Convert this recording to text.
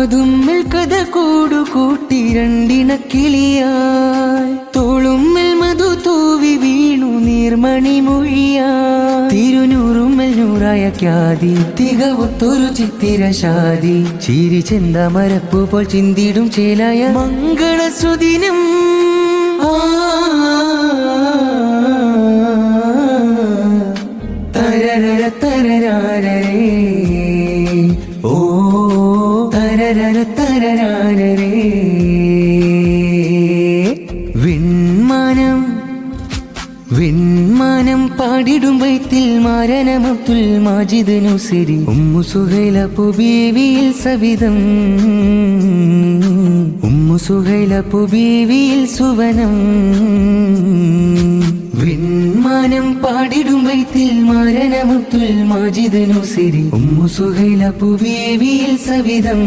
കാതുമ്മൽ കഥ കൂടു കൂട്ടി രണ്ടിണക്കിളിയായി തോളുമ്മൽ മധു തൂവി വീണു നീർമണി മൊഴിയാ തിരുനൂറുമ്മൽ നൂറായ ഖ്യാതി തികവൊത്തൊരു ചിത്തിരശാതി ചിരി ചെന്താമരപ്പു പോൽ ചിന്തിടും ചേലായ മംഗളസുദിനം തരരര തരരാരേ ഓ തരരര തരരാരേ വിൺമാനം പാടിടും ബൈത്തിൽ മാരനം അബ്ദുൽ മാജിദ് നുസിരി ഉമ്മു സുഹൈല ബീവിയിൽ സവിധം ഉമ്മു സുഹൈല ബീവിയിൽ സുവനം വിൺമാനം പാടിടും ബൈത്തിൽ മാരനം അബ്ദുൽ മാജിദ് നുസിരി ഉമ്മു സുഹൈല ബീവിയിൽ സവിധം